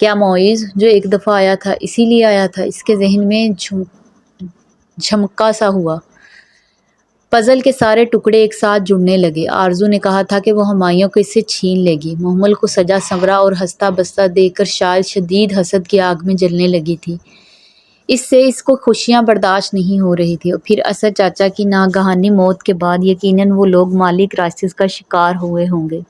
کیا معیز جو ایک دفعہ آیا تھا اسی لیے آیا تھا؟ اس کے ذہن میں جھمکا سا ہوا۔ پزل کے سارے ٹکڑے ایک ساتھ جڑنے لگے۔ آرزو نے کہا تھا کہ وہ ہمایوں کو اس سے چھین لے گی۔ محمل کو سجا سنورا اور ہنستا بستا دیکھ کر شاید شدید حسد کی آگ میں جلنے لگی تھی۔ اس سے اس کو خوشیاں برداشت نہیں ہو رہی تھی، اور پھر اسد چاچا کی ناگہانی موت کے بعد یقیناً وہ لوگ مالی کرائسس کا شکار ہوئے ہوں گے۔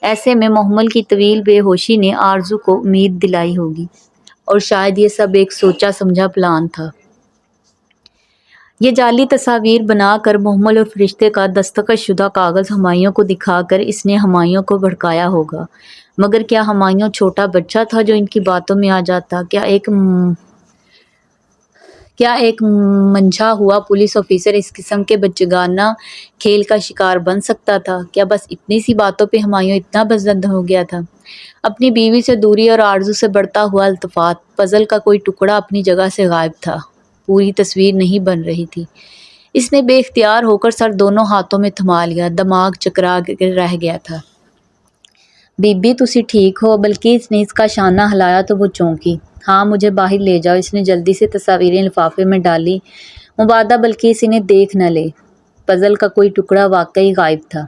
ایسے میں محمل کی طویل بے ہوشی نے آرزو کو امید دلائی ہوگی، اور شاید یہ سب ایک سوچا سمجھا پلان تھا۔ یہ جعلی تصاویر بنا کر محمل اور فرشتے کا دستخط شدہ کاغذ ہمایوں کو دکھا کر اس نے ہمایوں کو بھڑکایا ہوگا۔ مگر کیا ہمایوں چھوٹا بچہ تھا جو ان کی باتوں میں آ جاتا؟ کیا ایک منجھا ہوا پولیس آفیسر اس قسم کے بچگانہ کھیل کا شکار بن سکتا تھا؟ کیا بس اتنی سی باتوں پہ ہمایوں اتنا بزدل ہو گیا تھا؟ اپنی بیوی سے دوری اور آرزو سے بڑھتا ہوا التفات، پزل کا کوئی ٹکڑا اپنی جگہ سے غائب تھا، پوری تصویر نہیں بن رہی تھی۔ اس نے بے اختیار ہو کر سر دونوں ہاتھوں میں تھما لیا، دماغ چکرا کر رہ گیا تھا۔ بی بی تسی ٹھیک ہو؟ بلکہ اس نے اس کا شانہ ہلایا تو وہ چونکی۔ ہاں مجھے باہر لے جاؤ۔ اس نے جلدی سے تصاویریں لفافے میں ڈالی، مبادا بلکہ انہیں دیکھ نہ لے۔ پزل کا کوئی ٹکڑا واقعی غائب تھا۔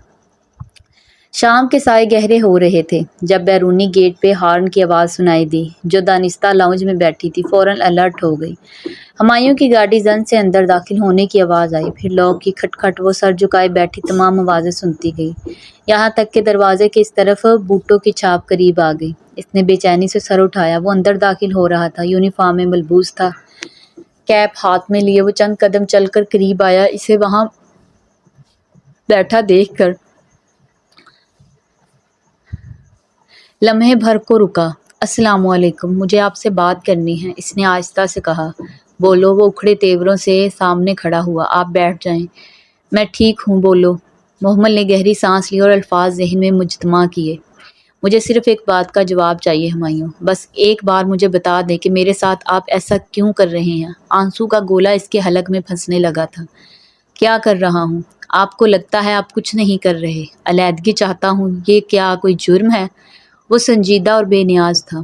شام کے سائے گہرے ہو رہے تھے جب بیرونی گیٹ پہ ہارن کی آواز سنائی دی۔ جو دانستہ لاؤنج میں بیٹھی تھی فوراً الرٹ ہو گئی۔ ہمایوں کی گاڑی زن سے اندر داخل ہونے کی آواز آئی، پھر لوگ کی کھٹ کھٹ۔ وہ سر جھکائے بیٹھی تمام آوازیں سنتی گئی، یہاں تک کہ دروازے کے اس طرف بوٹوں کی چھاپ قریب آ گئی۔ اس نے بے چینی سے سر اٹھایا۔ وہ اندر داخل ہو رہا تھا، یونیفارم میں ملبوس تھا، کیپ ہاتھ میں لیے۔ وہ چند قدم چل کر قریب آیا، اسے وہاں بیٹھا دیکھ کر لمحے بھر کو رکا۔ السلام علیکم، مجھے آپ سے بات کرنی ہے، اس نے آہستہ سے کہا۔ بولو۔ وہ اکھڑے تیوروں سے سامنے کھڑا ہوا۔ آپ بیٹھ جائیں۔ میں ٹھیک ہوں، بولو۔ محمل نے گہری سانس لی اور الفاظ ذہن میں مجتمع کیے۔ مجھے صرف ایک بات کا جواب چاہیے ہمایوں، بس ایک بار مجھے بتا دیں کہ میرے ساتھ آپ ایسا کیوں کر رہے ہیں؟ آنسو کا گولہ اس کے حلق میں پھنسنے لگا تھا۔ کیا کر رہا ہوں؟ آپ کو لگتا ہے آپ کچھ نہیں کر رہے؟ علیحدگی چاہتا ہوں، یہ کیا کوئی جرم ہے؟ وہ سنجیدہ اور بے نیاز تھا۔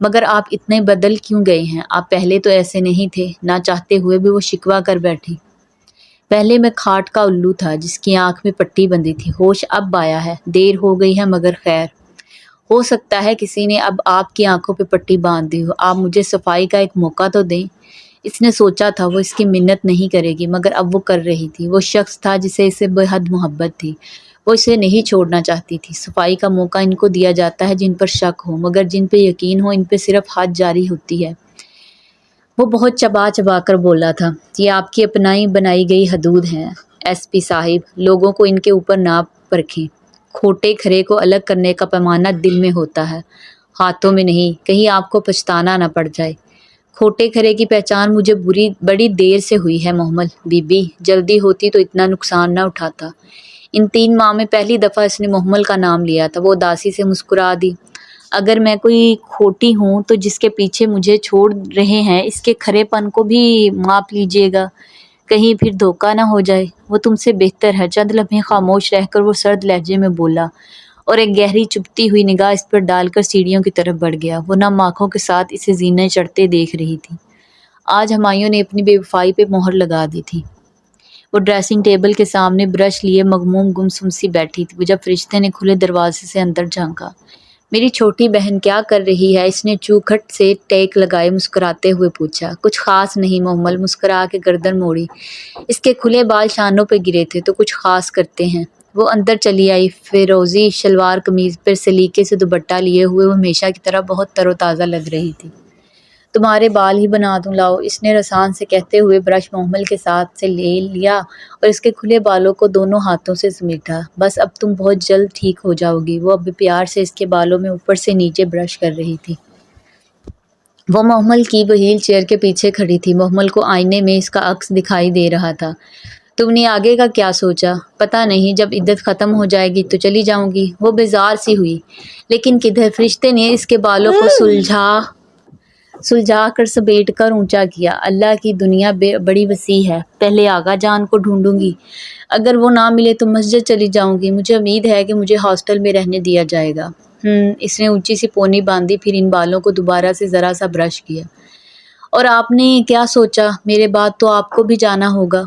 مگر آپ اتنے بدل کیوں گئے ہیں؟ آپ پہلے تو ایسے نہیں تھے۔ نہ چاہتے ہوئے بھی وہ شکوہ کر بیٹھی۔ پہلے میں کھاٹ کا الو تھا جس کی آنکھ میں پٹی بندھی تھی، ہوش اب آیا ہے، دیر ہو گئی ہے مگر خیر۔ ہو سکتا ہے کسی نے اب آپ کی آنکھوں پہ پٹی باندھ دی ہو۔ آپ مجھے صفائی کا ایک موقع تو دیں۔ اس نے سوچا تھا وہ اس کی منت نہیں کرے گی، مگر اب وہ کر رہی تھی۔ وہ شخص تھا جسے اسے بے حد محبت تھی، وہ اسے نہیں چھوڑنا چاہتی تھی۔ صفائی کا موقع ان کو دیا جاتا ہے جن پر شک ہو، مگر جن پہ یقین ہو ان پہ صرف حد جاری ہوتی ہے۔ وہ بہت چبا چبا کر بولا تھا۔ یہ آپ کی اپنائی بنائی گئی حدود ہیں ایس پی صاحب، لوگوں کو ان کے اوپر نہ پرکھیں۔ کھوٹے کھرے کو الگ کرنے کا پیمانہ دل میں ہوتا ہے، ہاتھوں میں نہیں، کہیں آپ کو پچھتانا نہ پڑ جائے۔ کھوٹے کھرے کی پہچان مجھے بڑی دیر سے ہوئی ہے محمل۔ بی بی جلدی ہوتی تو اتنا نقصان نہ اٹھاتا۔ ان 3 ماہ میں پہلی دفعہ اس نے محمل کا نام لیا تھا۔ وہ اداسی سے مسکرا دی۔ اگر میں کوئی کھوٹی ہوں تو جس کے پیچھے مجھے چھوڑ رہے ہیں اس کے کھرے پن کو بھی ماپ لیجیے گا، کہیں پھر دھوکہ نہ ہو جائے۔ وہ تم سے بہتر ہے۔ چند لمحے خاموش رہ کر وہ سرد لہجے میں بولا، اور ایک گہری چبھتی ہوئی نگاہ اس پر ڈال کر سیڑھیوں کی طرف بڑھ گیا۔ وہ نم آنکھوں کے ساتھ اسے زینے چڑھتے دیکھ رہی تھی۔ آج ہمایوں نے اپنی بے وفائی پہ مہر لگا دی تھی۔ وہ ڈریسنگ ٹیبل کے سامنے برش لیے مغموم گمسم سی بیٹھی تھی جب فرشتے نے کھلے دروازے سے اندر جھانکا۔ میری چھوٹی بہن کیا کر رہی ہے؟ اس نے چوکھٹ سے ٹیک لگائے مسکراتے ہوئے پوچھا۔ کچھ خاص نہیں، محمل مسکرا کے گردن موڑی۔ اس کے کھلے بال شانوں پہ گرے تھے، تو کچھ خاص کرتے ہیں۔ وہ اندر چلی آئی، فیروزی شلوار قمیض پر سلیقے سے دوپٹہ لیے ہوئے وہ ہمیشہ کی طرح بہت تر و تازہ لگ رہی تھی۔ تمہارے بال ہی بنا دوں لاؤ، اس نے رسان سے کہتے ہوئے برش محمل کے ساتھ سے لے لیا اور اس کے کھلے بالوں کو دونوں ہاتھوں سے سمیٹا۔ بس اب تم بہت جلد ٹھیک ہو جاؤ گی۔ وہ اب پیار سے اس کے بالوں میں اوپر سے نیچے برش کر رہی تھی۔ وہ محمل کی وہیل چیئر کے پیچھے کھڑی تھی۔ محمل کو آئینے میں اس کا عکس دکھائی دے رہا تھا۔ تم نے آگے کا کیا سوچا؟ پتہ نہیں، جب عدت ختم ہو جائے گی تو چلی جاؤں گی۔ وہ بیزار سی ہوئی۔ لیکن کدھر؟ فرشتے نے اس کے بالوں کو سلجھا کر سمیٹ کر اونچا کیا۔ اللہ کی دنیا بڑی وسیع ہے۔ پہلے آغا جان کو ڈھونڈوں گی، اگر وہ نہ ملے تو مسجد چلی جاؤں گی۔ مجھے امید ہے کہ مجھے ہاسٹل میں رہنے دیا جائے گا۔ اس نے اونچی سی پونی باندھی، پھر ان بالوں کو دوبارہ سے ذرا سا برش کیا۔ اور آپ نے کیا سوچا؟ میرے بعد تو آپ کو بھی جانا ہوگا۔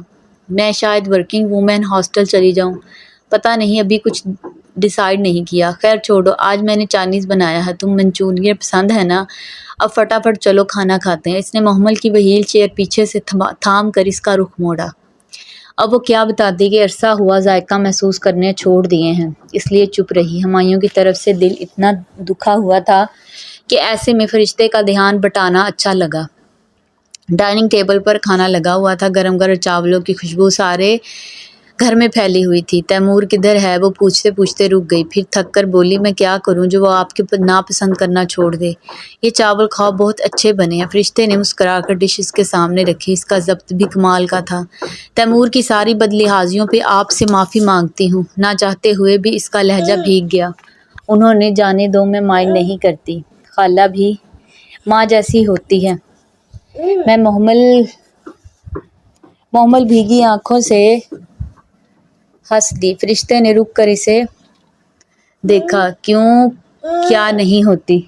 میں شاید ورکنگ وومن ہاسٹل چلی جاؤں، پتہ نہیں، ابھی کچھ ڈیسائیڈ نہیں کیا۔ خیر چھوڑو، آج میں نے چائنیز بنایا ہے، تم منچورین پسند ہے نا؟ اب فٹافٹ چلو کھانا کھاتے ہیں۔ اس نے محمل کی وہیل چیئر پیچھے سے تھام کر اس کا رخ موڑا۔ اب وہ کیا بتاتی کہ عرصہ ہوا ذائقہ محسوس کرنے چھوڑ دیے ہیں، اس لیے چپ رہی۔ ہمایوں کی طرف سے دل اتنا دکھا ہوا تھا کہ ایسے میں فرشتے کا دھیان بٹانا اچھا لگا۔ ڈائننگ ٹیبل پر کھانا لگا ہوا تھا، گرم گرم چاولوں کی خوشبو سارے گھر میں پھیلی ہوئی تھی۔ تیمور کدھر ہے؟ وہ پوچھتے پوچھتے رک گئی، پھر تھک کر بولی، میں کیا کروں جو وہ آپ کے ناپسند کرنا چھوڑ دے؟ یہ چاول کھاؤ، بہت اچھے بنے ہیں۔ فرشتے نے مسکرا کر ڈش اس کے سامنے رکھی، اس کا ضبط بھی کمال کا تھا۔ تیمور کی ساری بدلحاظیوں پہ آپ سے معافی مانگتی ہوں۔ نہ چاہتے ہوئے بھی اس کا لہجہ بھیگ گیا۔ انہوں نے جانے دو، میں مائل نہیں کرتی، خالہ بھی ماں جیسی ہوتی ہے۔ میں محمل بھیگی آنکھوں سے ہنس دی۔ فرشتے نے رک کر اسے دیکھا، کیا نہیں ہوتی؟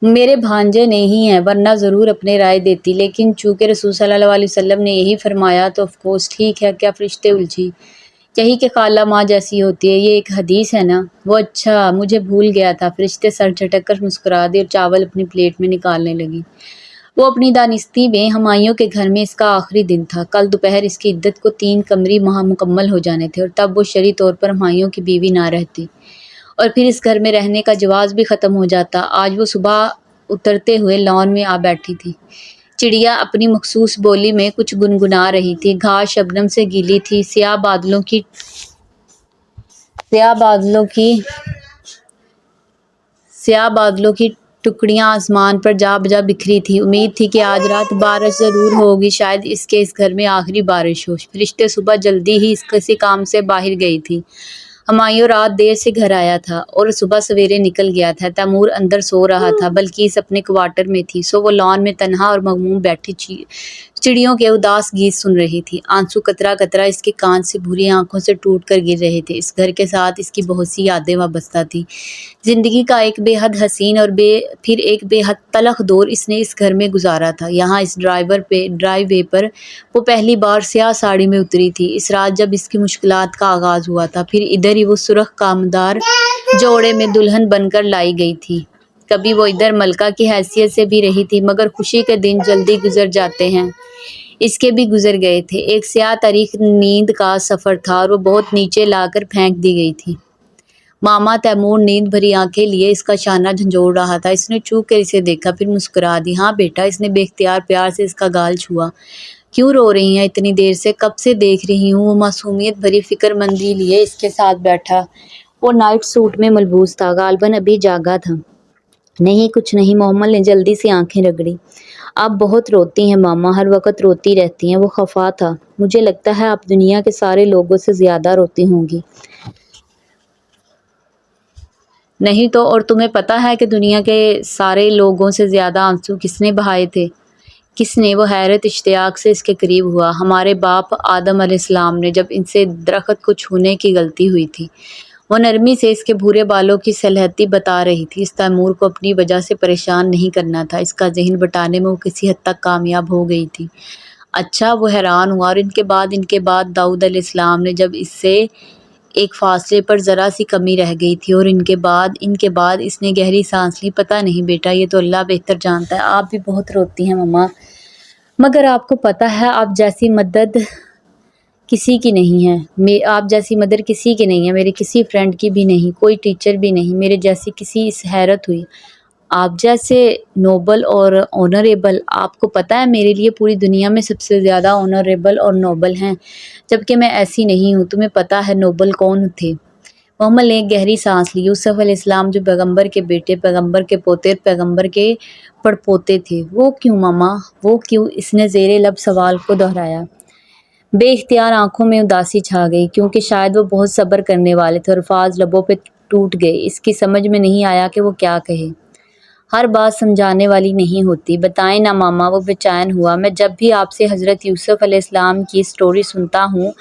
میرے بھانجے نے ہی ہیں، ورنہ ضرور اپنے رائے دیتی، لیکن چونکہ رسول صلی اللہ علیہ وسلم نے یہی فرمایا تو آف کورس ٹھیک ہے۔ کیا فرشتے الجھی؟ یہی کہ خالہ ماں جیسی ہوتی ہے، یہ ایک حدیث ہے نا؟ وہ اچھا، مجھے بھول گیا تھا۔ فرشتے سر جھٹک کر مسکرا دی اور چاول اپنی پلیٹ میں نکالنے لگی۔ وہ اپنی دانستگی میں ہمایوں کے گھر میں اس کا آخری دن تھا۔ کل دوپہر اس کی عدت کو 3 قمری ماہ مکمل ہو جانے تھے اور تب وہ شرعی طور پر ہمایوں کی بیوی نہ رہتی اور پھر اس گھر میں رہنے کا جواز بھی ختم ہو جاتا۔ آج وہ صبح اترتے ہوئے لان میں آ بیٹھی تھی۔ چڑیا اپنی مخصوص بولی میں کچھ گنگنا رہی تھی۔ گھاس شبنم سے گیلی تھی، سیاہ بادلوں کی ٹکڑیاں آسمان پر جا بجا بکھری تھی۔ امید تھی کہ آج رات بارش ضرور ہوگی، شاید اس گھر میں آخری بارش ہو۔ فرشتے صبح جلدی ہی کسی کام سے باہر گئی تھی۔ ہمایوں رات دیر سے گھر آیا تھا اور صبح سویرے نکل گیا تھا۔ تیمور اندر سو رہا تھا، بلقیس اپنے کوارٹر میں تھی، سو وہ لان میں تنہا اور مغموم بیٹھی چڑیوں کے اداس گیت سن رہی تھی۔ آنسو قطرہ قطرہ اس کے کان سے بھوری آنکھوں سے ٹوٹ کر گر رہے تھے۔ اس گھر کے ساتھ اس کی بہت سی یادیں وابستہ تھیں۔ زندگی کا ایک بے حد حسین اور پھر ایک بے حد تلخ دور اس نے اس گھر میں گزارا تھا۔ یہاں اس ڈرائی وے پر وہ پہلی بار سیاہ ساڑی میں اتری تھی، اس رات جب اس کی مشکلات کا آغاز ہوا تھا۔ پھر ادھر ہی وہ سرخ کامدار جوڑے میں دلہن بن کر لائی گئی تھی۔ کبھی وہ ادھر ملکہ کی حیثیت سے بھی رہی تھی، مگر خوشی کے دن جلدی گزر جاتے ہیں، اس کے بھی گزر گئے تھے۔ ایک سیاہ تاریک نیند کا سفر تھا اور وہ بہت نیچے لا کر پھینک دی گئی تھی۔ ماما تیمور نیند بھری آنکھیں لیے اس کا شانہ جھنجھوڑ رہا تھا۔ اس نے چوک کر اسے دیکھا، پھر مسکرا دی۔ ہاں بیٹا، اس نے بے اختیار پیار سے اس کا گال چھوا۔ کیوں رو رہی ہیں اتنی دیر سے؟ کب سے دیکھ رہی ہوں۔ وہ معصومیت بھری فکر مندی لیے اس کے ساتھ بیٹھا۔ وہ نائٹ سوٹ میں ملبوس تھا، غالباً ابھی جاگا تھا۔ نہیں کچھ نہیں، محمل نے جلدی سے آنکھیں رگڑی۔ آپ بہت روتی ہیں ماما، ہر وقت روتی رہتی ہیں۔ وہ خفا تھا۔ مجھے لگتا ہے آپ دنیا کے سارے لوگوں سے زیادہ روتی ہوں گی۔ نہیں تو، اور تمہیں پتہ ہے کہ دنیا کے سارے لوگوں سے زیادہ آنسو کس نے بہائے تھے؟ کس نے؟ وہ حیرت اشتیاق سے اس کے قریب ہوا۔ ہمارے باپ آدم علیہ السلام نے، جب ان سے درخت کو چھونے کی غلطی ہوئی تھی۔ وہ نرمی سے اس کے بھورے بالوں کی صلاحیت بتا رہی تھی۔ اس تیمور کو اپنی وجہ سے پریشان نہیں کرنا تھا، اس کا ذہن بٹانے میں وہ کسی حد تک کامیاب ہو گئی تھی۔ اچھا، وہ حیران ہوا۔ اور ان کے بعد داؤد علیہ السلام نے، جب اس سے ایک فاصلے پر ذرا سی کمی رہ گئی تھی، اور ان کے بعد اس نے گہری سانس لی۔ پتہ نہیں بیٹا، یہ تو اللہ بہتر جانتا ہے۔ آپ بھی بہت روتی ہیں ماما، مگر آپ کو پتہ ہے آپ جیسی مدد کسی کی نہیں ہے۔ آپ جیسی مدر کسی کی نہیں ہے، میرے کسی فرینڈ کی بھی نہیں، کوئی ٹیچر بھی نہیں میرے جیسی کسی۔ اس حیرت ہوئی۔ آپ جیسے نوبل اور آنریبل؟ آپ کو پتہ ہے میرے لیے پوری دنیا میں سب سے زیادہ آنریبل اور نوبل ہیں، جبکہ میں ایسی نہیں ہوں۔ تمہیں پتہ ہے نوبل کون تھے؟ محمل نے ایک گہری سانس لی۔ یوسف علیہ السلام، جو پیغمبر کے بیٹے، پیغمبر کے پوتے اور پیغمبر کے پڑپوتے تھے۔ وہ کیوں ماما، وہ کیوں؟ اس نے زیر لب سوال کو دہرایا۔ بے اختیار آنکھوں میں اداسی چھا گئی، کیونکہ شاید وہ بہت صبر کرنے والے تھے اور الفاظ لبوں پہ ٹوٹ گئے۔ اس کی سمجھ میں نہیں آیا کہ وہ کیا کہے۔ ہر بات سمجھانے والی نہیں ہوتی۔ بتائیں نا ماما، وہ بے چین ہوا۔ میں جب بھی آپ سے حضرت یوسف علیہ السلام کی سٹوری سنتا ہوں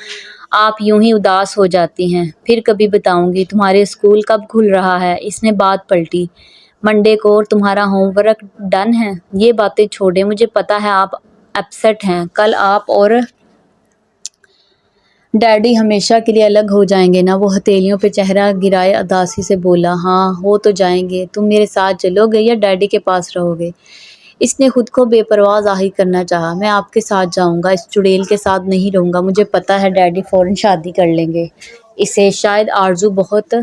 آپ یوں ہی اداس ہو جاتی ہیں۔ پھر کبھی بتاؤں گی۔ تمہارے اسکول کب کھل رہا ہے؟ اس نے بات پلٹی۔ منڈے کو۔ اور تمہارا ہوم ورک ڈن ہے؟ یہ باتیں چھوڑیں، مجھے پتا ہے آپ اپسیٹ ہیں۔ کل آپ اور ڈیڈی ہمیشہ کے لیے الگ ہو جائیں گے نا؟ وہ ہتھیلیوں پہ چہرہ گرائے اداسی سے بولا۔ ہاں ہو تو جائیں گے۔ تم میرے ساتھ چلو گے یا ڈیڈی کے پاس رہو گے؟ اس نے خود کو بے پرواہ ظاہر کرنا چاہا۔ میں آپ کے ساتھ جاؤں گا، اس چڑیل کے ساتھ نہیں رہوں گا۔ مجھے پتا ہے ڈیڈی فوراً شادی کر لیں گے۔ اسے شاید آرزو بہت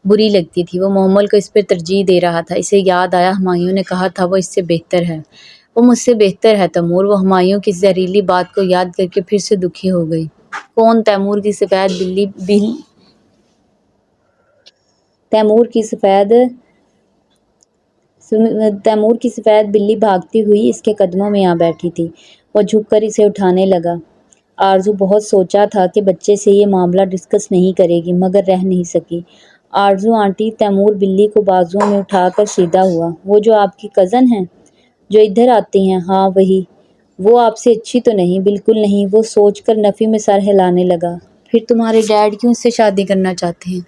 بری لگتی تھی۔ وہ محمل کو اس پر ترجیح دے رہا تھا۔ اسے یاد آیا ہمایوں نے کہا تھا وہ اس سے بہتر ہے۔ وہ مجھ سے بہتر ہے تیمور۔ وہ ہمایوں کی زہریلی بات کو یاد کر کے پھر سے دکھی ہو گئی۔ کون؟ تیمور کی سفید بلی بھاگتی ہوئی اس کے قدموں میں آ بیٹھی تھی۔ وہ جھک کر اسے اٹھانے لگا۔ آرزو بہت سوچا تھا کہ بچے سے یہ معاملہ ڈسکس نہیں کرے گی، مگر رہ نہیں سکی۔ آرزو آنٹی۔ تیمور بلی کو بازوؤں میں اٹھا کر سیدھا ہوا۔ وہ جو آپ کی کزن ہیں، جو ادھر آتی ہیں؟ ہاں وہی۔ وہ آپ سے اچھی تو نہیں؟ بالکل نہیں۔ وہ سوچ کر نفی میں سر ہلانے لگا۔ پھر تمہارے ڈیڈ کیوں اس سے شادی کرنا چاہتے ہیں؟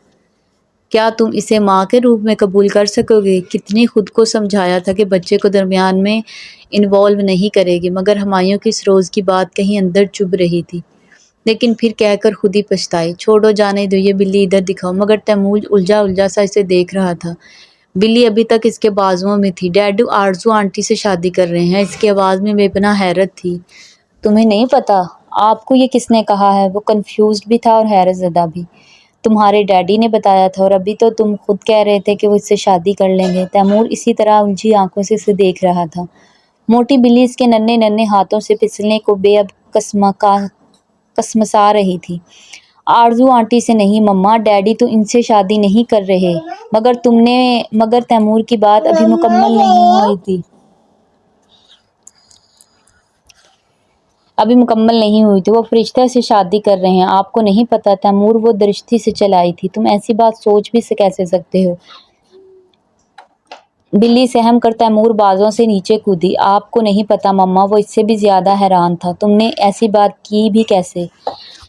کیا تم اسے ماں کے روپ میں قبول کر سکو گے؟ کتنی خود کو سمجھایا تھا کہ بچے کو درمیان میں انوالو نہیں کرے گی، مگر ہمایوں کی اس روز کی بات کہیں اندر چبھ رہی تھی۔ لیکن پھر کہہ کر خود ہی پچھتائی۔ چھوڑو، جانے دو، یہ بلی ادھر دکھاؤ۔ مگر تیمور الجھا سا اسے دیکھ رہا تھا۔ بلی ابھی تک اس کے بازوؤں میں تھی۔ ڈیڈو آرزو آنٹی سے شادی کر رہے ہیں؟ اس کی آواز میں بے پناہ حیرت تھی۔ تمہیں نہیں پتا؟ آپ کو یہ کس نے کہا ہے؟ وہ کنفیوزڈ بھی تھا اور حیرت زدہ بھی۔ تمہارے ڈیڈی نے بتایا تھا، اور ابھی تو تم خود کہہ رہے تھے کہ وہ اس سے شادی کر لیں گے۔ تیمور اسی طرح الجھی آنکھوں سے اسے دیکھ رہا تھا۔ موٹی بلی اس کے ننھے ننھے ہاتھوں سے پھسلنے کو بے اب کسمسا رہی تھی۔ آرزو آنٹی سے نہیں مما، ڈیڈی تو ان سے شادی نہیں کر رہے۔ مگر تیمور کی بات ابھی مکمل نہیں ہوئی تھی۔ وہ فرشتہ سے شادی کر رہے ہیں، آپ کو نہیں پتا؟ تیمور وہ درشتی سے چل آئی تھی۔ تم ایسی بات سوچ بھی کیسے سکتے ہو؟ بلی سہم کر تیمور بازوں سے نیچے کودی۔ آپ کو نہیں پتا مما؟ وہ اس سے بھی زیادہ حیران تھا۔ تم نے ایسی بات کی بھی کیسے؟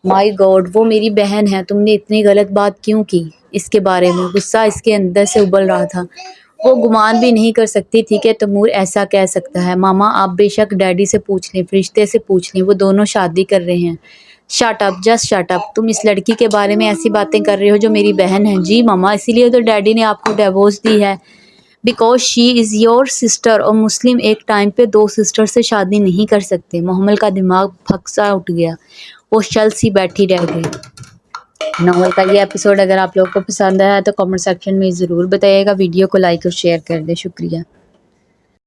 مائی گاڈ، وہ میری بہن ہے، تم نے اتنی غلط بات کیوں کی اس کے بارے میں؟ غصہ اس کے اندر سے ابل رہا تھا۔ وہ گمان بھی نہیں کر سکتی تھی کہ تیمور ایسا کہہ سکتا ہے۔ ماما آپ بے شک ڈیڈی سے پوچھ لیں، فرشتے سے پوچھ لیں، وہ دونوں شادی کر رہے ہیں۔ Shut up, just shut up. تم اس لڑکی کے بارے میں ایسی باتیں کر رہے ہو جو میری بہن ہے؟ جی ماما، اسی لیے تو ڈیڈی نے آپ کو ڈیورس دی ہے۔ Because she is your sister, اور مسلم ایک ٹائم پہ دو سسٹر سے شادی نہیں کر سکتے۔ محمل کا دماغ پھک سا اٹھ گیا۔ وہ شل سی بیٹھی رہ گئی۔ ناول کا یہ ایپیسوڈ اگر آپ لوگوں کو پسند آیا تو کامنٹ سیکشن میں ضرور بتائیے گا۔ ویڈیو کو لائک اور شیئر کر دیں۔ شکریہ۔